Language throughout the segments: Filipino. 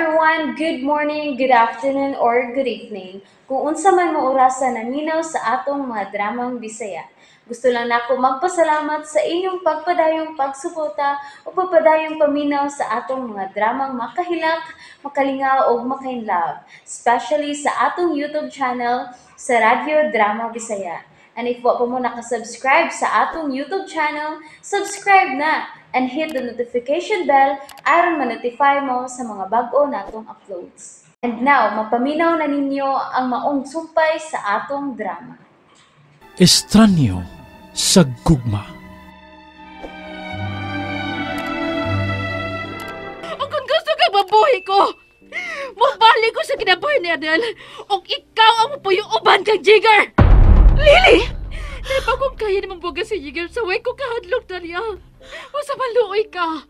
everyone, good morning, good afternoon, or good evening. Kung unsa man mo orasan naminaw sa atong mga dramang Bisaya. Gusto lang nako magpasalamat sa inyong pagpadayong pagsuporta o pagpadayong paminaw sa atong mga dramang makahilak, makalingaw o makainlove, especially sa atong YouTube channel sa Radyo Drama Bisaya. And if wa pa mo nakasubscribe sa atong YouTube channel, subscribe na and hit the notification bell aron ma-notify mo sa mga bag-o natong uploads. And now, mapaminaw na ninyo ang maong sumpay sa atong drama. Estranyo sa gugma. O kung gusto ka mabuhi ko, mabalik ko sa kinabuhi ni Adele, o ikaw ang mapuyong uban kang Jigger! Lily! Di ba kung kaya naman buga si Jigger sa way ko kahadlok, Dalia? O sa maluoy ka?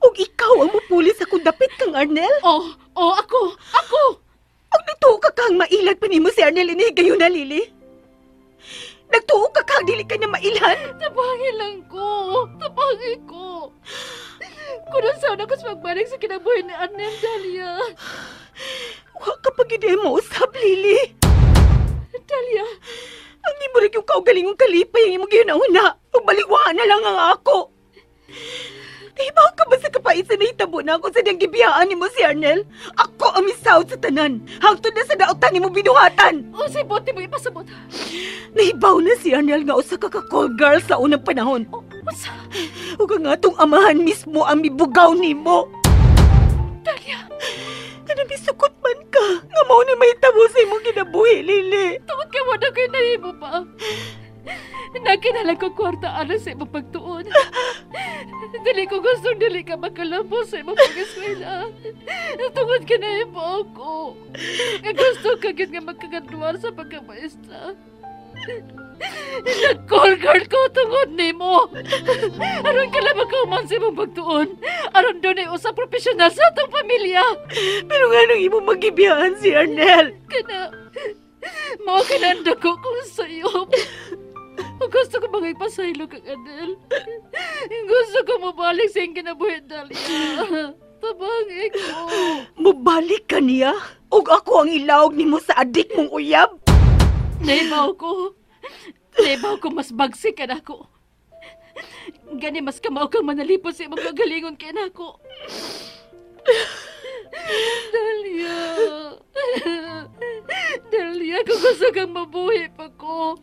Og ikaw ang mupulis akong dapit kang Arnel? Ako! Og nagtuo ka kang mailag pa nimo si Arnel ini gayon na, Lily? Nagtuo ka kang dili ka niya mailan? Tabangi lang ko! Tabangi ko! Kung saan ako sa magbalik sa kinabuhi ni Arnel, Dalia? Wa ka pag hindi mo usap, Lily. Dalia! Ang imo rin yung kaugalingong kalipay ang imong ginauna. Og baliwaan na lang ang ako. Nahibaw ka ba sa kapait sa nahitabo na ako sa diyang gibiyaan ni mo si Arnel? Ako ang misawd sa tanan. Hangtod na sa daotan ni mo binuhatan. O si Bote mo ipasabot. Nahibaw na si Arnel nga usa ka ka-call girl sa unang panahon. Usa? Ug ang atong amahan mismo ang mibugaw nimo. Dalia! Kana bisukot man ka. Nga mao na mahitabo sa imong kinabuhi, Lily. Tungod ka mo na kayo nahimo pa. Nakinalang ko kwarta ano sa imong pagtuon. Dili ko gustong dili ka makalabo sa imong pag-eskwela. Tungod ka nahimo ako. Nga gusto ka gid nga magkagadwar sa pagkamaestra. Nag-call girl ko tungod nimo. Aron ka lang magkauman sa imong pagtuon. Aron doon ay usa profesional sa atong pamilya. Pero nga nung imong magibiyaan si Arnel. Kana, mao kinanda ko kung sa'yo. Gusto ko magpasaylo kang Adel. Gusto ko mabalik sa iyong kinabuhi, Dalia. Tabangi ko. Mubalik ka niya? Ug ako ang ilawog nimo sa adik mong uyab? Naibaw ko mas bagsik ka na ako. Gani mas kamaw kang manalipos sa imong kagalingon kay nako. Dalia, kung gusto kang mabuhi pa ko,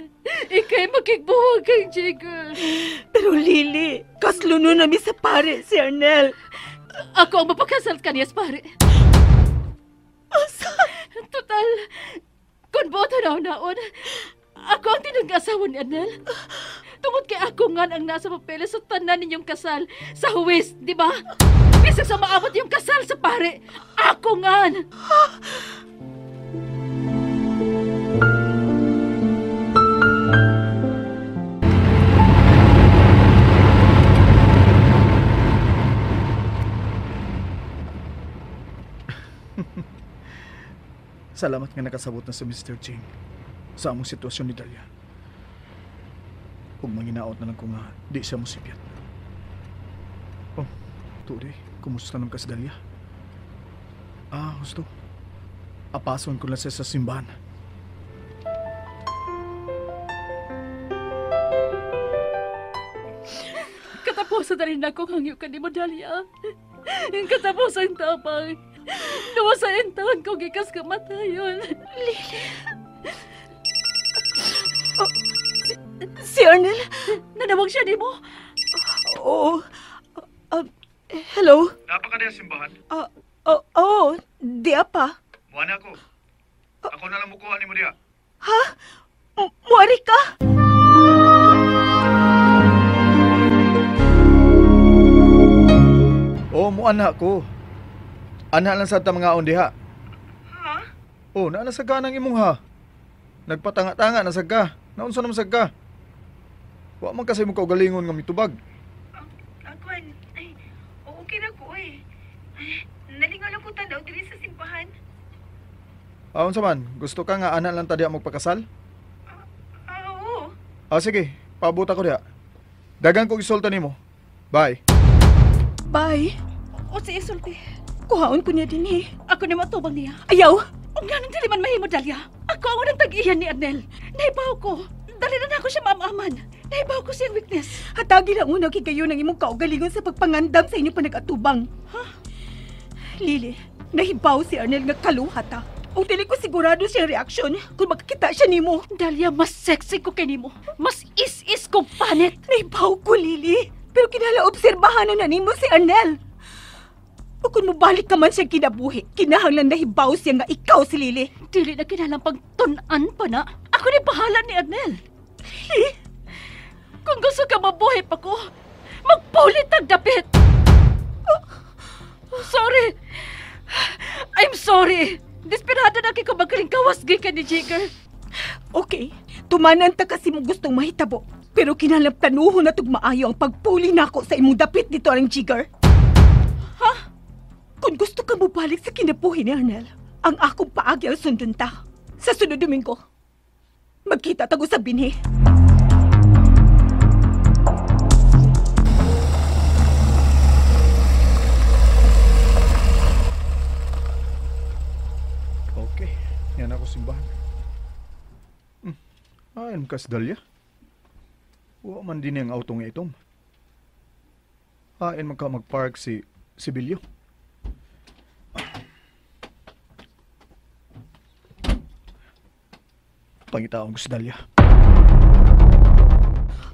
ikay makikbuhog kang Jigger. Pero Lily, kasluno na mi sa pare si Arnel. Ako ang mapakasal kaniya sa pare. Asa? Total, kung boto naon, ako ang tinag-asawa ni Arnel. Tungod kay ako nga ang nasa papeles sa tanan ninyong kasal sa huwis, di ba? Bisa sa maabot yung kasal sa pare, ako nga. Salamat nga nakasabot na sa Mr. Ching sa among sitwasyon ni Dalia. Ug manginaot na lang ko nga di siya musipyat. Oh, tuloy, kumusta naman ka sa Dalia? Gusto. Apason ko lang siya sa simbahan. Katapusan na rin ako hangyo ka ni mo, Dalia. Katapusan tapang. Duwa sa intaon ko gikas kamatayon. Lily. Si Arnel? Nanawag siya ni mo? Oo. Hello? Napa ka na simbahan? Di apa. Buwan ako. Ako na lang mukuha ni mo diya. Ha? Muari ka? Muana ko. Ana lang sa ta mga ondiha. Ha? Naana sa ganang imong ha. Nagpatanga-tanga na sagka. Naunsa naman sagka. Wa man kasi mo kaugalingon nga mitubag. Ako, okay na ko eh. Nalingaw lang ko tanaw diri sa simbahan. Unsa man, gusto ka nga ana lang ta diha magpakasal? Oo. Sige, paabot ako diha. Dagan ko isulta nimo. Bye. Bye. O si isulti. Kuhaon ko niya din eh. Ako ni matubang niya. Ayaw! Ang ganang dili man mahimo, Dalia. Ako ang unang tag-iyan ni Arnel. Naibaw ko. Dali na ako siya maamaman. Naibaw ko siyang weakness. Hatagi lang una kayo ng imong kaugalingon sa pagpangandam sa inyo panag-atubang. Ha? Lili, nahibaw si Arnel nga kaluhata. O dili ko sigurado siyang reaksyon kung makakita siya nimo. Dalia, mas sexy ko kanimo. Mas is ko panit. Nahibaw ko, Lili. Pero kinala obserbahan na nimo si Arnel. O kung mabalik ka man siyang kinabuhi, kinahanglan nahibaw siya nga ikaw si Lili. Dili na kinalang pagtunan pa na. Ako ni bahala ni Arnel. Lili? Kung gusto ka mabuhay pa ko, magpulit ang dapit. Sorry. I'm sorry. Desperado na ko magaling kawasgi ka ni Jigger. Okay, tumanan ta kasi mo gustong mahitabo. Pero kinahanglan tanuhon na tugmaayo ang pagpuli nako sa imong dapit dito ang Jigger. Ha? Kung gusto ka mo balik sa kinabuhi ni Arnel, ang akong paagi ang sundon ta. Sa sunod Domingo, magkita tago sa binhi. Okay, yan ako simbahan. Ayan ka sa Dalia. Wa man din yung auto nga itom. Ayan man ka mag-park si Bilyo. Pangitaon ko sa Dalia.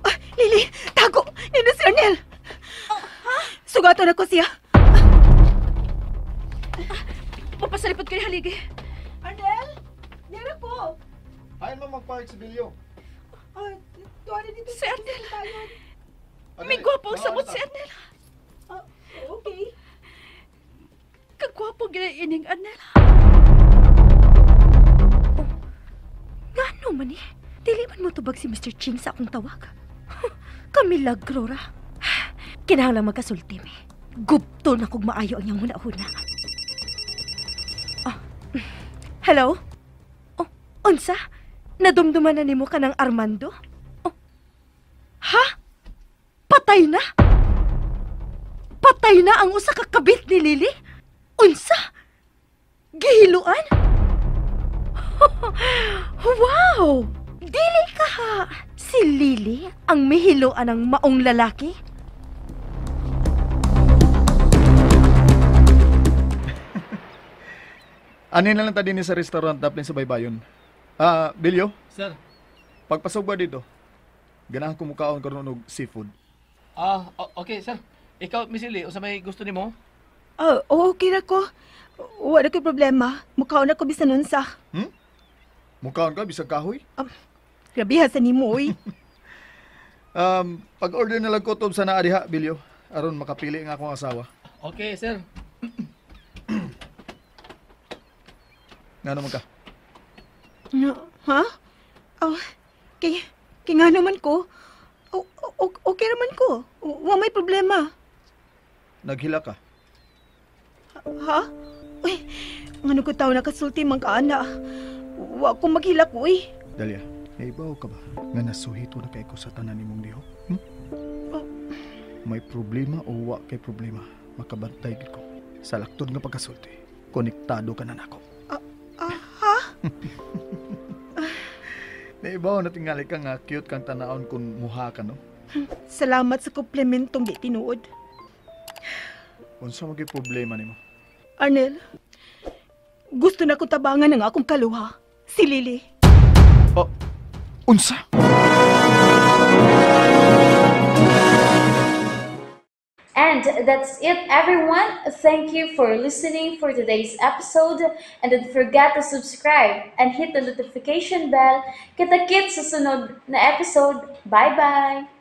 Ah, Lili, tago! Nino si Arnel! Sugatan ako siya. Mapasalipot ko ni Haligi. Arnel? Nero ko! Ayan man mag-park si Bilyo. Tuwan dito Si Arnel. May gwapo ang sabot si Arnel. Okay. Kagwapo ginaining Arnel. Ngano man eh? Dili man mo tubag si Mr. Ching sa akong tawag. Kamilagro ra. Kinahanglan magkasulti me. Gupto na kog maayo ang iyang huna-huna. Ah, hello? Oh, unsa? Nadumduman na nimo ka ng Armando? Oh, ha? Patay na? Patay na ang usa ka kabit ni Lily? Unsa? Gihiluan? Wow! Dili ka ha! Si Lily ang mihiloan ng maong lalaki? Ano na lang ta din sa restaurant daplin sa Baybayon. Bilyo, Sir, pagpasok ba dito? Ganahan ko mukaon karon og seafood. okay, sir. Ikaw, Miss Lily, unsa may gusto nimo? Okay na ko. Wala ko problema. Mukhaon ako bisan unsa. Mukaon ka bisag kahoy? Grabiha sa nimo, oy. Pag-order na lang ko tob sa naa diha, Bilyo. Aron makapili nga akong asawa. Okay, sir. Nga naman ka? Ha? Oh, kay nga naman ko. Okay naman ko. Wa may problema. Naghila ka? Ha? Uy, ngano ko tao nakasulti man ka, ana. Wa ko maghilak, uy. Dalia, naibaw ka ba? Nga nasuhito na kay ko sa tanan nimong lihok? May problema o wa kay problema? Makabantay gid ko. Sa laktod nga pagkasulti, konektado ka na nako. Ha? Naibaw na tingali ka nga cute kang tanaon kung muha ka, no? Salamat sa komplementong di tinuod. Unsa maging problema nimo? Arnel, gusto na ko tabangan ng akong kaluha. Si Lily. Oh, unsa? And that's it, everyone. Thank you for listening for today's episode. And don't forget to subscribe and hit the notification bell. Kita-kits sa sunod na episode. Bye-bye!